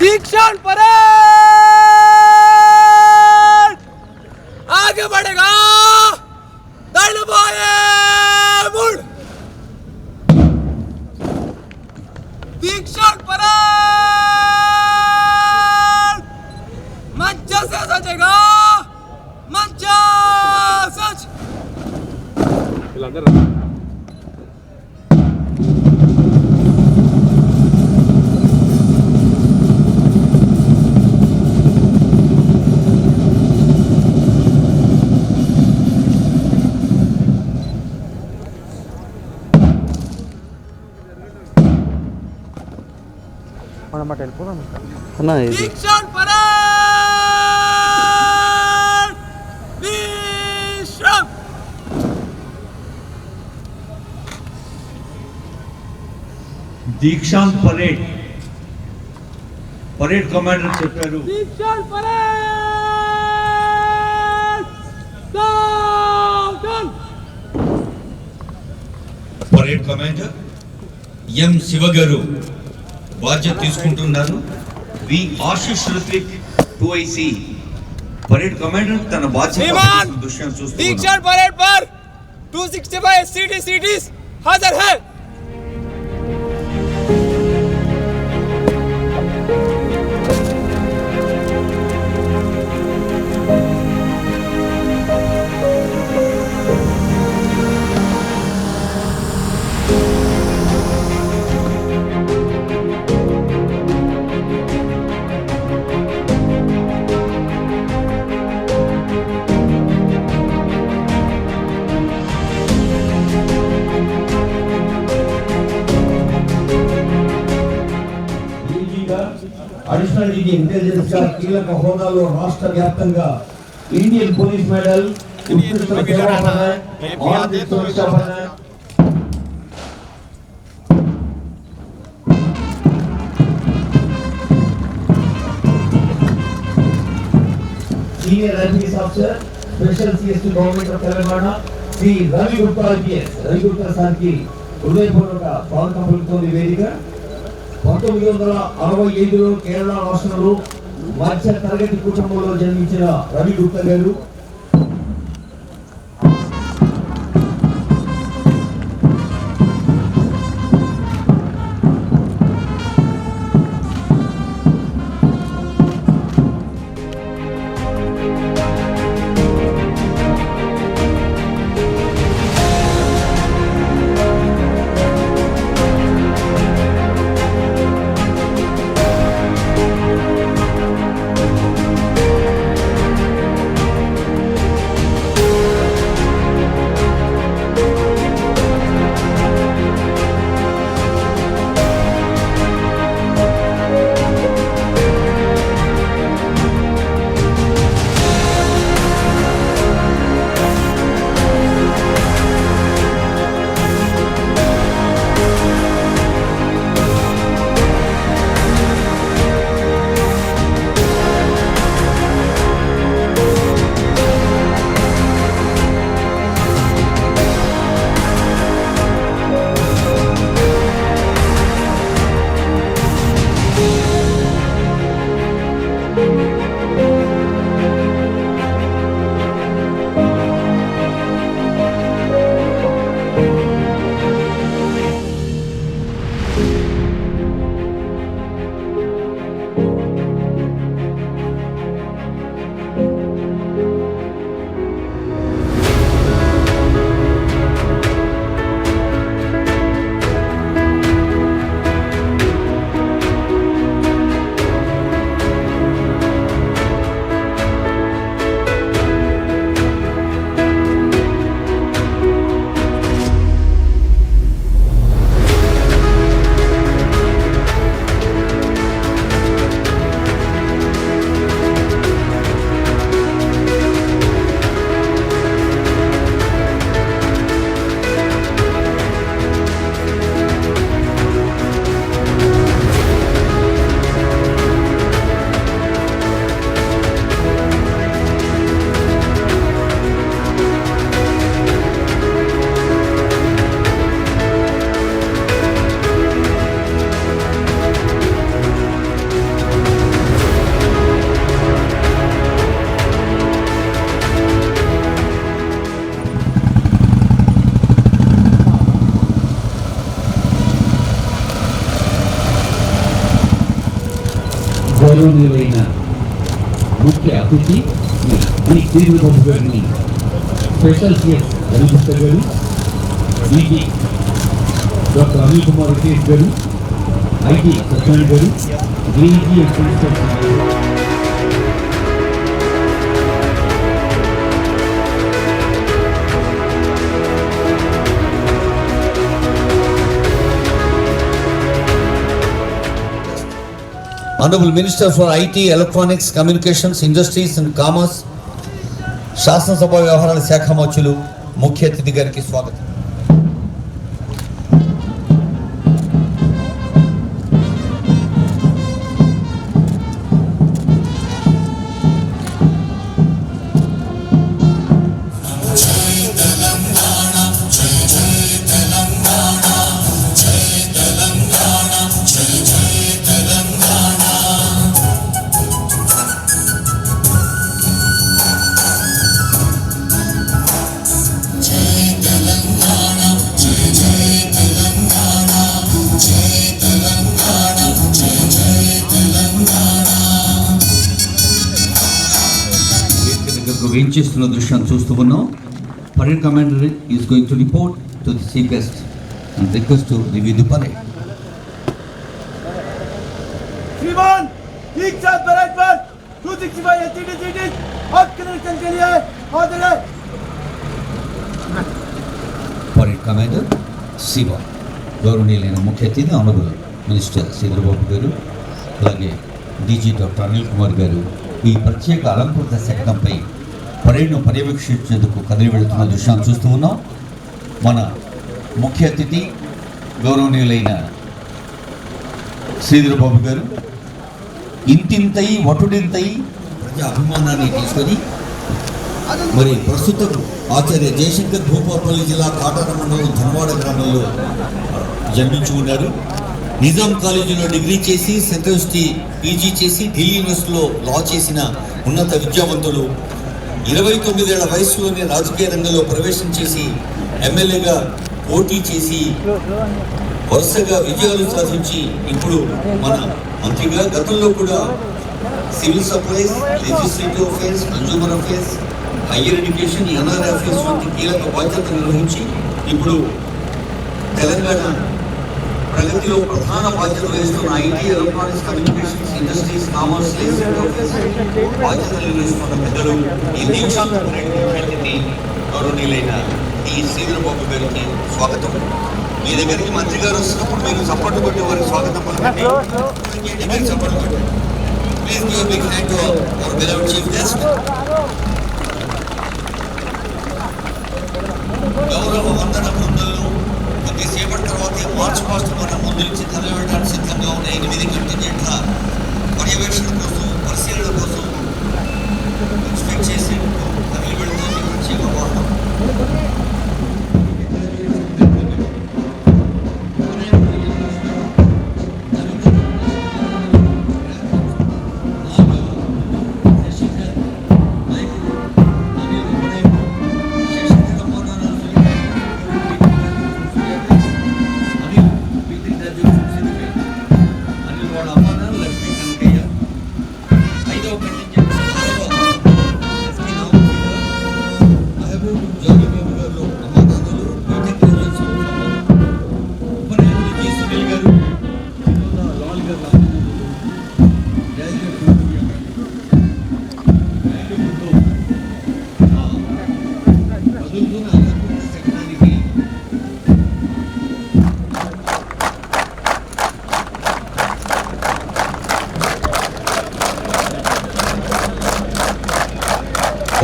दीक्षांत परेड आगे बढ़ेगा दलबाए मुड़ दीक्षांत परेड मंच से सजेगा मंच सच दीक्षांत परेड विश्राम दीक्षांत परेड परेड कमांडर చెప్పారు दीक्षांत परेड सावधान परेड कमांडर ఎం శివ గారు బాధ్యత తీసుకుంటున్నారు V Ashish Ruthvik 2IC parade commander తన బాధ్యత దృశ్యం చూస్తున్నారు दीक्षांत परेड पर 265 सीडीज हाजिर है అడిషనల్ డీజీ ఇంటెలిజెన్స్ గా కీలక హోదాలో రాష్ట్ర వ్యాప్తంగా ఇండియన్ పోలీస్ మెడల్ ఉత్కృష్ట సేవా పదక్ ఆర్థిక సురక్ష పదక్ senior IPS officer special CST government of Telangana Shri Ravi Gupta IPS Ravi Gupta సార్కి హృదయపూర్వక స్వాగతం పలుకుతోంది వేదిక 1965లో కేరళ రాష్ట్రంలో మధ్య తరగతి కుటుంబంలో జన్మించిన రవి గుప్తా గారు గౌరవనీయులైన ముఖ్య అతిథి శ్రీ శ్రీధరబాబు గారిని స్పెషల్ సిఎస్ రవిశంకర్ గారు, డీజీ డాక్టర్ అనిల్ కుమార్ కేస్ గారు, ఐటీ సత్యనారాయణ గారు, DG and principal Honorable Minister for IT, Electronics, Communications, Industries and Commerce, శాసనసభ వ్యవహారాల శాఖ మంత్రులు ముఖ్య అతిథి గారికి స్వాగతం. వేయించేస్తున్న దృశ్యాన్ని చూస్తూ ఉన్నాం. Parade commander is going to report to the chief guest and request to review the parade. श्रीमान ठीक साथ परेड पर 265 एचटी सीटीज हॉट कनेक्शन के लिए हाजिर है. పరేడ్ కమాండర్ శివ, గౌరవనీయులైన ముఖ్య అతిథి ఆనరబుల్ మినిస్టర్ శ్రీధరబాబు గారు, అలాగే డీజీ డాక్టర్ అనిల్ కుమార్ గారు ఈ ప్రత్యేక అలంకృత శకటంపై పరేడ్ను పర్యవేక్షించేందుకు కదిలి వెళుతున్న దృశ్యాన్ని చూస్తూ ఉన్నాం. మన ముఖ్య అతిథి గౌరవనీయులైన శ్రీధరబాబు గారు ఇంతింతై వటుడింతై ప్రజా అభిమానాన్ని తీసుకొని మరి ప్రస్తుతం ఆచార్య జయశంకర్ భూపాలపల్లి జిల్లా కాటార మండలం ధనవాడ గ్రామంలో జన్మించి ఉన్నారు. నిజాం కాలేజీలో డిగ్రీ చేసి, సెంట్రల్ పీజీ చేసి, ఢిల్లీ యూనివర్సిటీలో లా చేసిన ఉన్నత విద్యావంతులు 29 ఏళ్ల వయసులోనే రాజకీయ రంగంలో ప్రవేశం చేసి ఎమ్మెల్యేగా పోటీ చేసి వరుసగా విజయాలు సాధించి ఇప్పుడు మన మంత్రిగా, గతంలో కూడా civil supplies, legislative affairs, consumer affairs, higher education, NRI affairs వంటి కీలక బాధ్యతలు నిర్వహించి ఇప్పుడు తెలంగాణ ప్రగతిలో ప్రధాన బాధ్యత వహిస్తున్న IT, electronics, communications, industries, commerce, బాధ్యతలు నిర్వహిస్తున్న పెద్దలు ఈ దేశాన్ని గౌరవనీయులైన ఈ శ్రీధరబాబు గారికి స్వాగతం. మీ దగ్గరికి మంత్రి గారు వస్తున్నప్పుడు మీరు సపోర్ట్ కొట్టి వారికి స్వాగతం పలకండి. సపోర్ట్ కొట్టి please give a big hand to our beloved chief guest. గౌరవ వందన బృందాలు కొద్దిసేపటి తర్వాత మార్చ్ పాస్ట్ మన ముందు నుంచి తరలివడానికి సిద్ధంగా ఉన్న 8 కంటింజెంట్ల పర్యవేక్షణ కోసం, పరిశీలన కోసం ఎక్స్పెక్ట్ చేసేందుకు తరలి వెళ్తుంది ప్రత్యేక వాహనం.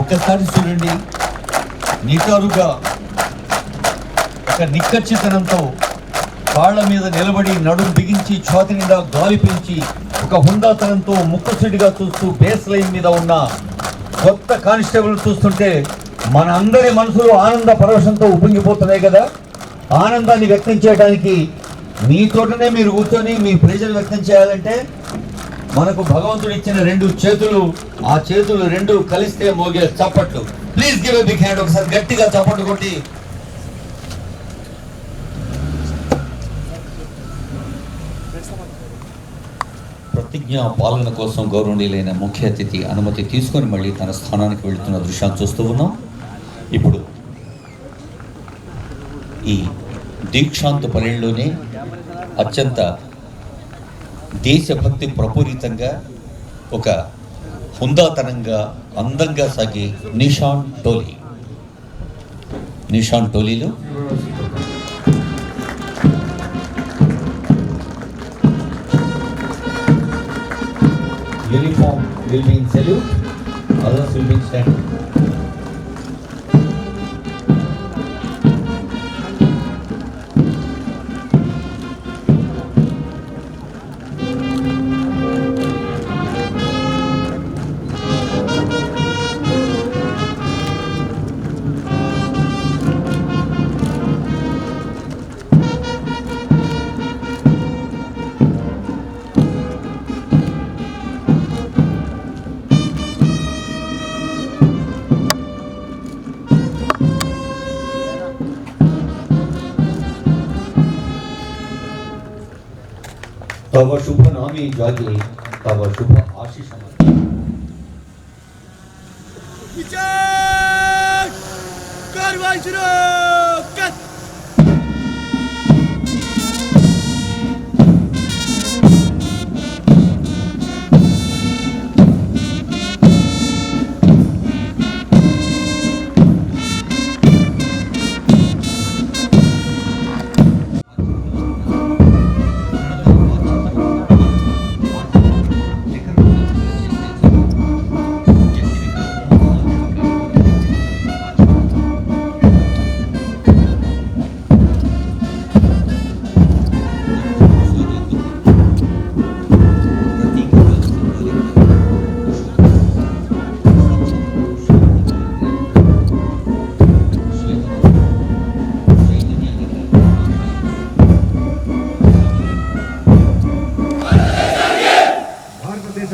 ఒక్కసారి చూడండి, నిటారుగా ఒక నిక్కచ్చితనంతో కాళ్ల మీద నిలబడి నడుం బిగించి ఛాతి నిండా గాలి పీల్చి ఒక హుందాతనంతో ముక్కుసూటిగా చూస్తూ బేస్ లైన్ మీద ఉన్న కొత్త కానిస్టేబుల్ చూస్తుంటే మన అందరి మనసులో ఆనంద పరవశంతో ఉప్పొంగిపోతున్నాయి కదా. ఆనందాన్ని వ్యక్తం చేయడానికి మీ తోటనే మీరు కూర్చొని మీ ప్రెజర్ వ్యక్తం చేయాలంటే మనకు భగవంతుడు ఇచ్చిన 2 చేతులు, ఆ చేతులు 2 కలిస్తే మోగే చప్పట్లు. Please give a big hand. ఒకసారి గట్టిగా చప్పట్లు కొట్టి ప్రతిజ్ఞా పాలన కోసం గౌరవనీయులైన ముఖ్య అతిథి అనుమతి తీసుకొని మళ్ళీ తన స్థానానికి వెళుతున్న దృశ్యాన్ని చూస్తూ ఉన్నాం. ఇప్పుడు ఈ దీక్షాంత పరేడ్లోనే అత్యంత దేశభక్తి ప్రపూరితంగా ఒక హుందాతనంగా అందంగా సాగే నిషాన్ టోలీలో uniform will be in salute, others will be in standing. तव शुभ नामे जागे तव शुभ आशीष कारवाई शुरू कर।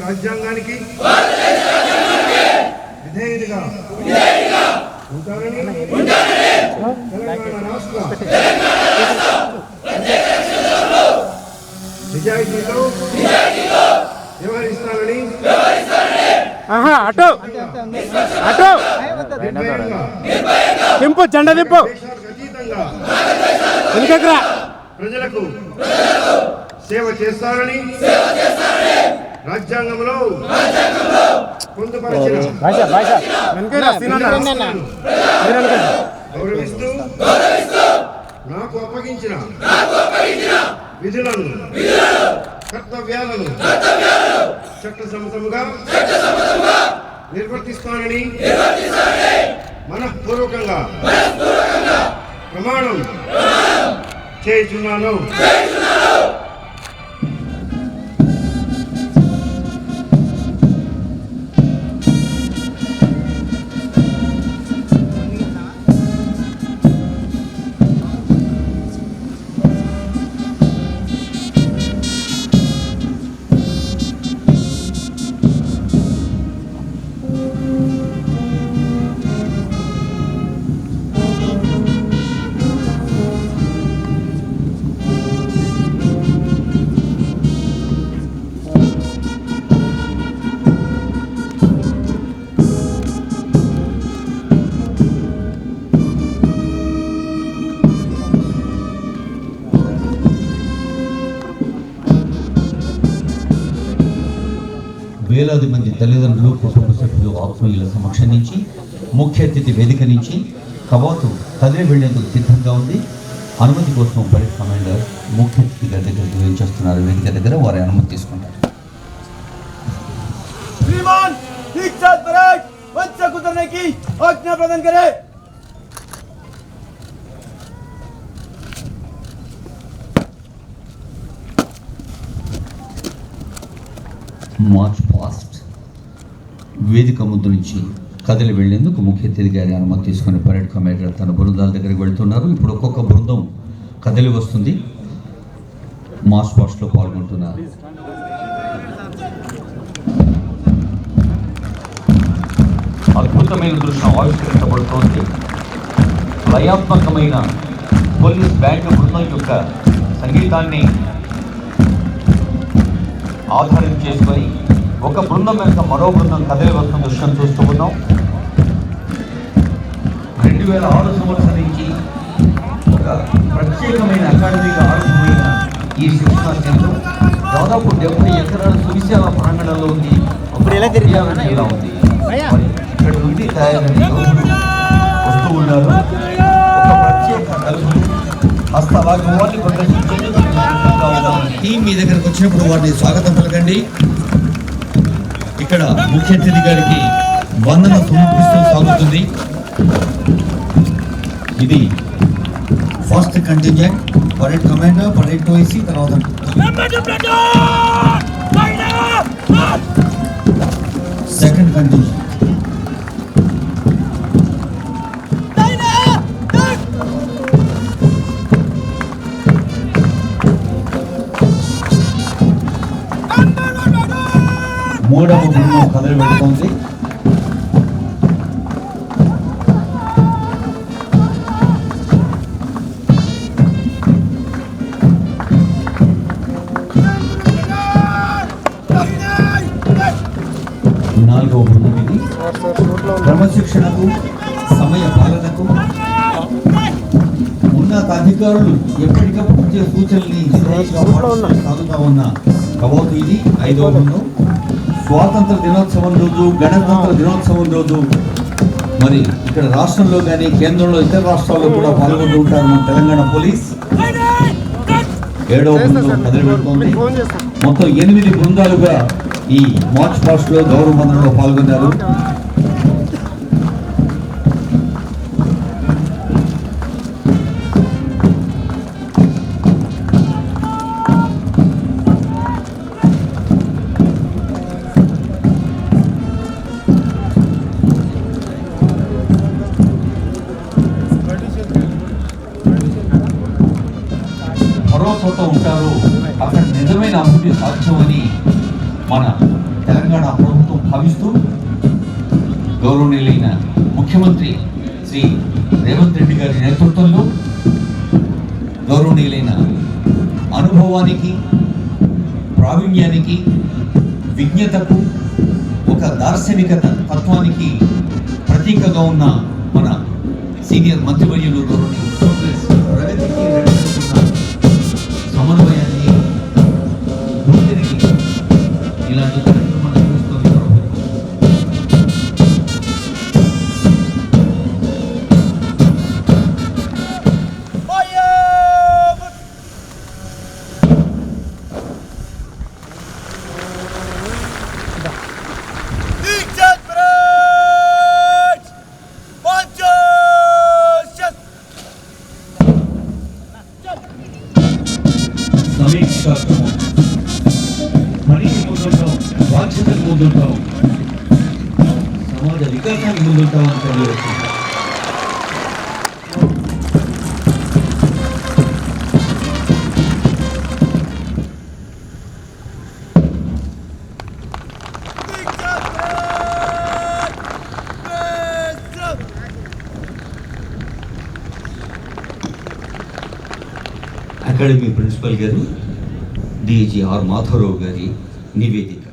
రాజ్యాంగానికి విధేయుడిగా ఉంటానని తెలంగాణ రాష్ట్ర నిజాయితీతో వ్యవహరిస్తానని జెండా దింపు అతీతంగా ప్రజలకు సేవ చేస్తానని రాజ్యాంగంలో పొందుపరిచిన గౌరవిస్తూ నాకు అప్పగించిన విధులను కర్తవ్యాలను చట్టసమ్మతంగా నిర్వర్తిస్తానని మనఃపూర్వకంగా ప్రమాణం చేయుచున్నాను. వేలాది మంది తల్లిదండ్రులు కుటుంబ సభ్యులు ఆత్మీయుల సమక్షం నుంచి ముఖ్య అతిథి వేదిక నుంచి కవాతు కదిలి వెళ్లేందుకు సిద్ధంగా ఉంది. అనుమతి కోసం పరేడ్ కమాండర్ ముఖ్య అతిథి గారి దగ్గరికి వేయించేస్తున్నారు. వేదిక దగ్గర వారి అనుమతి తీసుకుంటారు. మార్చ్ పాస్ట్ వేదిక ముందు నుంచి కదిలి వెళ్లేందుకు ముఖ్య అతిథి గారి అనుమతి తీసుకుని పరేడ్ కమాండర్ తన బృందాల దగ్గరికి వెళ్తున్నారు. ఇప్పుడు ఒక్కొక్క బృందం కదిలి వస్తుంది. మార్చ్ పాస్ట్లో పాల్గొంటున్నారు. అద్భుతమైన దృశ్యం ఆవిష్కరించబడుతోంది. లయాత్మకమైన పోలీస్ బ్యాండ్ బృందం యొక్క సంగీతాన్ని ఆధారం చేసుకొని ఒక బృందం వెనుక మరో బృందం కదిలి వస్తున్న దృశ్యం చూస్తూ ఉన్నాం. 2006 సంవత్సరం నుంచి ఒక ప్రత్యేకమైన అకాడమీగా ఆరంభమైన ఈ శిక్షణా కేంద్రం దాదాపు 70 ఎకరాల సువిశాల ప్రాంగణంలో ఉంది. ఇలా ఉంది. ఇక్కడ నుండి తయారైన యోధులు వస్తూ ఉన్నారు. ఒక ప్రత్యేక కలుగులు హస్తవాగ్వాన్ని ప్రదర్శించేందుకు టీం మీ దగ్గరకు వచ్చినప్పుడు వారిని స్వాగతం పలకండి. ఇక్కడ ముఖ్య అతిథి గారికి వందన సమర్పిస్తూ సాగుతుంది. ఇది first contingent parade commander, parade 2IC, తర్వాత సెకండ్ కంటింజెంట్. మూడవ బృందం కదిలి పెడుతోంది. నాలుగవ బృందం ఇది క్రమశిక్షణకు, సమయ పాలనకు ఉన్నత అధికారులు ఎప్పటికప్పుడు ఇచ్చే సూచనల్ని సాగుతా ఉన్న కవాతు ఇది. ఐదవ బృందం స్వాతంత్ర దినోత్సవం రోజు, గణతంత్ర దినోత్సవం రోజు మరి ఇక్కడ రాష్ట్రంలో కానీ కేంద్రంలో ఇతర రాష్ట్రాల్లో కూడా పాల్గొంటూ ఉంటారు మన తెలంగాణ పోలీస్. ఏడవ బృందం కదిలి పెడుతోంది. మొత్తం 8 బృందాలుగా ఈ మార్చ్ పాస్ట్ లో గౌరవ వందనంలో పాల్గొన్నారు. మరో చోట ఉంటారు, అక్కడ నిజమైన అభివృద్ధి సాధ్యమని మన తెలంగాణ ప్రభుత్వం భావిస్తూ గౌరవనీయులైన ముఖ్యమంత్రి శ్రీ రేవంత్ రెడ్డి గారి నేతృత్వంలో గౌరవనీయులైన అనుభవానికి, ప్రావీణ్యానికి, విజ్ఞతకు, ఒక దార్శనికత తత్వానికి ప్రతీకగా ఉన్న మన సీనియర్ మంత్రివర్యులు గౌరవనీయులు ప్రగతికి సమన్వయాన్ని గుర్తిరిగి ఇలాంటి కార్యక్రమాలు నిర్వహిస్తుంది ప్రభుత్వం. సమీక్షాత్మకం, పనికి ముందుంటాం, బాధ్యతకు ముందుంటాం, సమాజ వికాసానికి ముందుంటాం అని తెలియవచ్చు. అకాడమీ ప్రిన్సిపల్ గారు DG R. మాధవరావు గారి నివేదిక.